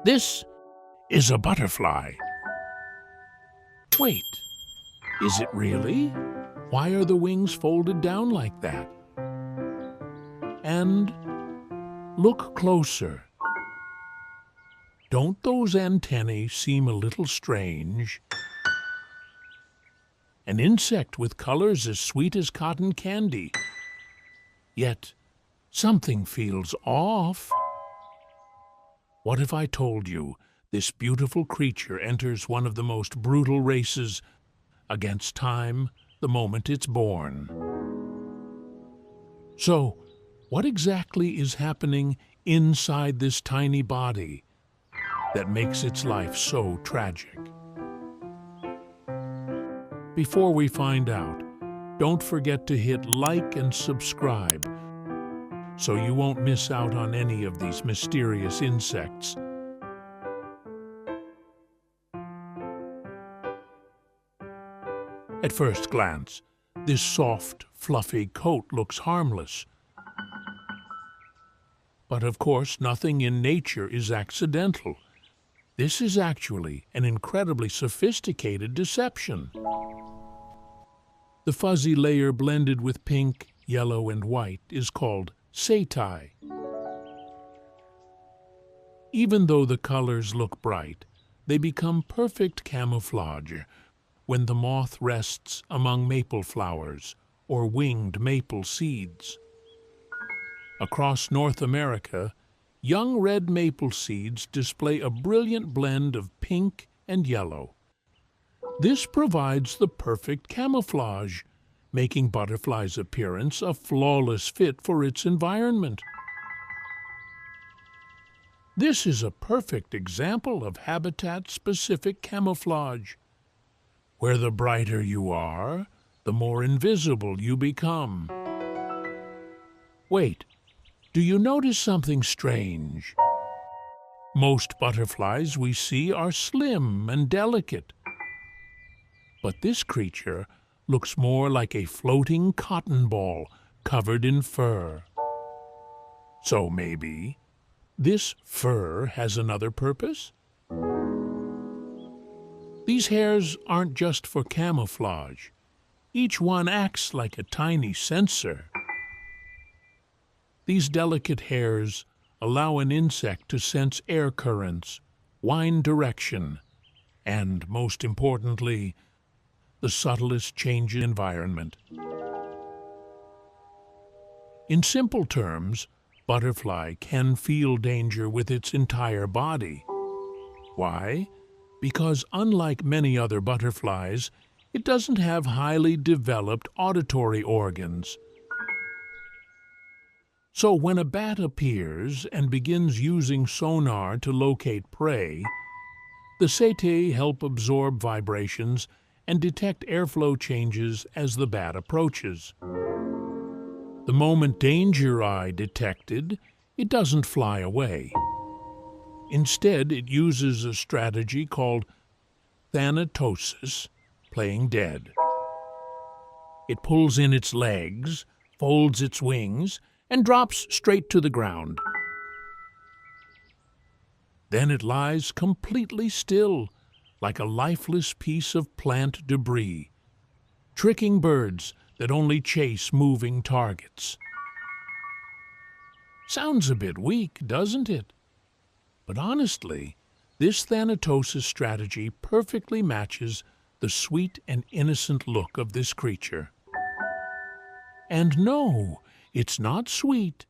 This is a butterfly. Wait, is it really? Why are the wings folded down like that? And look closer. Don't those antennae seem a little strange? An insect with colors as sweet as cotton candy. Yet something feels off. What if I told you this beautiful creature enters one of the most brutal races against time the moment it's born? So, what exactly is happening inside this tiny body that makes its life so tragic? Before we find out, don't forget to hit like and subscribe so you won't miss out on any of these mysterious insects. At first glance, this soft, fluffy coat looks harmless. But of course, nothing in nature is accidental. This is actually an incredibly sophisticated deception. The fuzzy layer blended with pink, yellow, and white is called setae. Even though the colors look bright, they become perfect camouflage when the moth rests among maple flowers or winged maple seeds. Across North America, young red maple seeds display a brilliant blend of pink and yellow. This provides the perfect camouflage, making butterfly's appearance a flawless fit for its environment. This is a perfect example of habitat-specific camouflage, where the brighter you are, the more invisible you become. Wait, do you notice something strange? Most butterflies we see are slim and delicate, but this creature looks more like a floating cotton ball covered in fur. So maybe this fur has another purpose? These hairs aren't just for camouflage. Each one acts like a tiny sensor. These delicate hairs allow an insect to sense air currents, wind direction, and, most importantly, the subtlest change in environment. In simple terms, butterfly can feel danger with its entire body. Why? Because unlike many other butterflies, it doesn't have highly developed auditory organs. So when a bat appears and begins using sonar to locate prey, the setae help absorb vibrations and detect airflow changes as the bat approaches. The moment danger eye detected, it doesn't fly away. Instead, it uses a strategy called thanatosis, playing dead. It pulls in its legs, folds its wings, and drops straight to the ground. Then it lies completely still, like a lifeless piece of plant debris, tricking birds that only chase moving targets. Sounds a bit weak, doesn't it? But honestly, this thanatosis strategy perfectly matches the sweet and innocent look of this creature. And no, it's not sweet.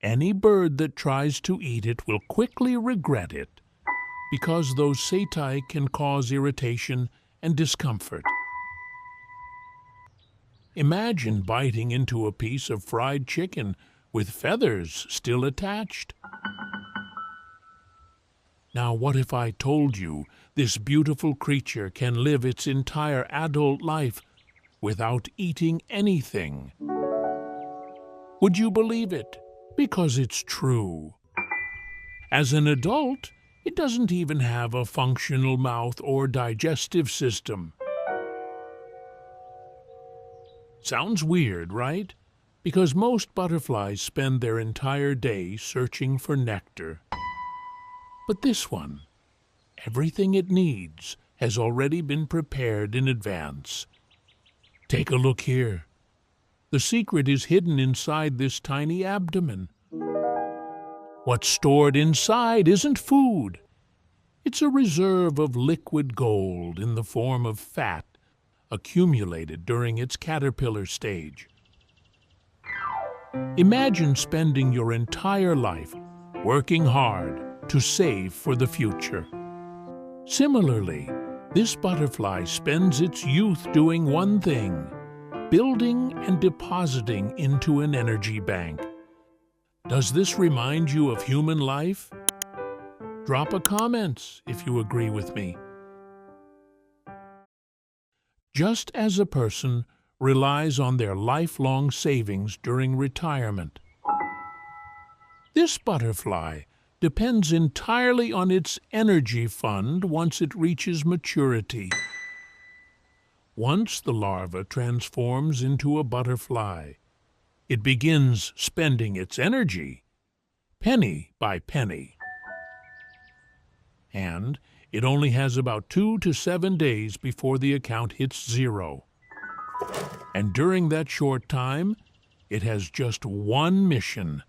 Any bird that tries to eat it will quickly regret it, because those setae can cause irritation and discomfort. Imagine biting into a piece of fried chicken with feathers still attached. Now, what if I told you this beautiful creature can live its entire adult life without eating anything? Would you believe it? Because it's true. As an adult, it doesn't even have a functional mouth or digestive system. Sounds weird, right? Because most butterflies spend their entire day searching for nectar. But this one, everything it needs has already been prepared in advance. Take a look here. The secret is hidden inside this tiny abdomen. What's stored inside isn't food. It's a reserve of liquid gold in the form of fat accumulated during its caterpillar stage. Imagine spending your entire life working hard to save for the future. Similarly, this butterfly spends its youth doing one thing: building and depositing into an energy bank. Does this remind you of human life? Drop a comment if you agree with me. Just as a person relies on their lifelong savings during retirement, this butterfly depends entirely on its energy fund once it reaches maturity. Once the larva transforms into a butterfly, it begins spending its energy, penny by penny. And it only has about 2 to 7 days before the account hits zero. And during that short time, it has just one mission: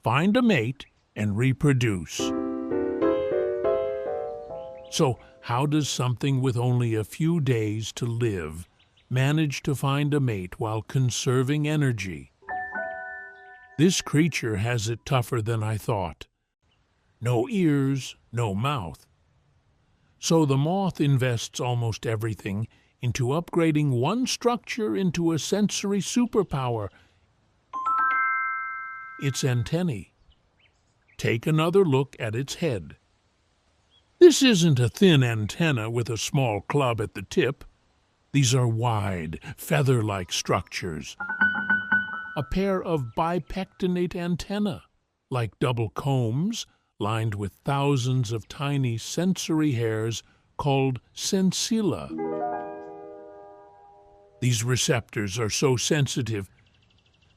find a mate and reproduce. So, how does something with only a few days to live manage to find a mate while conserving energy? This creature has it tougher than I thought. No ears, no mouth. So the moth invests almost everything into upgrading one structure into a sensory superpower: its antennae. Take another look at its head. This isn't a thin antenna with a small club at the tip. These are wide, feather-like structures. A pair of bipectinate antennae, like double combs, lined with thousands of tiny sensory hairs called sensilla. These receptors are so sensitive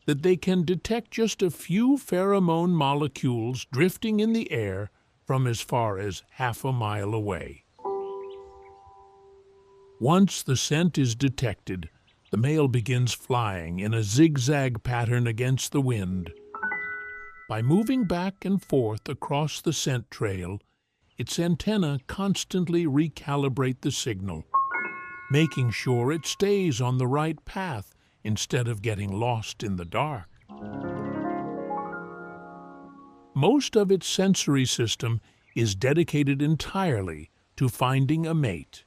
that they can detect just a few pheromone molecules drifting in the air from as far as half a mile away. Once the scent is detected, the male begins flying in a zigzag pattern against the wind. By moving back and forth across the scent trail, its antennae constantly recalibrate the signal, making sure it stays on the right path instead of getting lost in the dark. Most of its sensory system is dedicated entirely to finding a mate.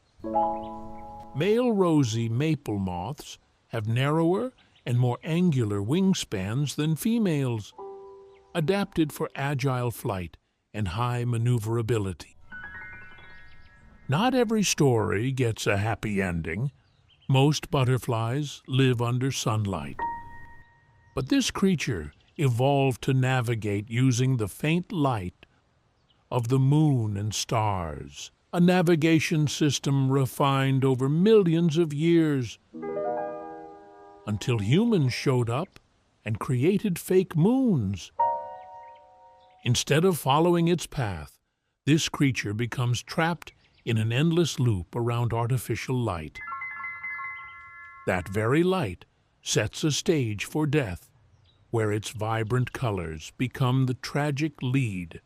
Male rosy maple moths have narrower and more angular wingspans than females, adapted for agile flight and high maneuverability. Not every story gets a happy ending. Most butterflies live under sunlight. But this creature evolved to navigate using the faint light of the moon and stars, a navigation system refined over millions of years, until humans showed up and created fake moons. Instead of following its path, this creature becomes trapped in an endless loop around artificial light. That very light sets a stage for death, where its vibrant colors become the tragic lead.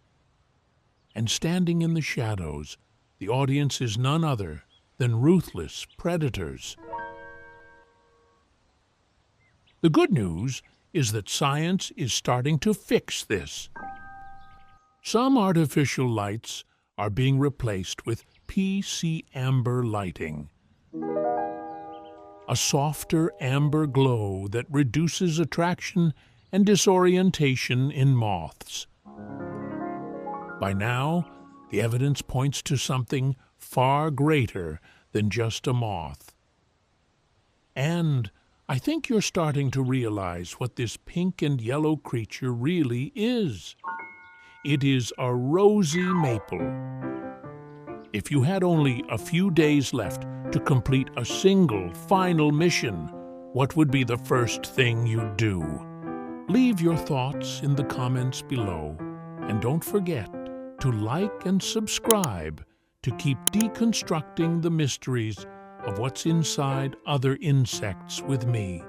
And standing in the shadows, the audience is none other than ruthless predators. The good news is that science is starting to fix this. Some artificial lights are being replaced with PC amber lighting, a softer amber glow that reduces attraction and disorientation in moths. By now, the evidence points to something far greater than just a moth. And I think you're starting to realize what this pink and yellow creature really is. It is a rosy maple. If you had only a few days left to complete a single final mission, what would be the first thing you'd do? Leave your thoughts in the comments below, and don't forget to to like and subscribe to keep deconstructing the mysteries of what's inside other insects with me.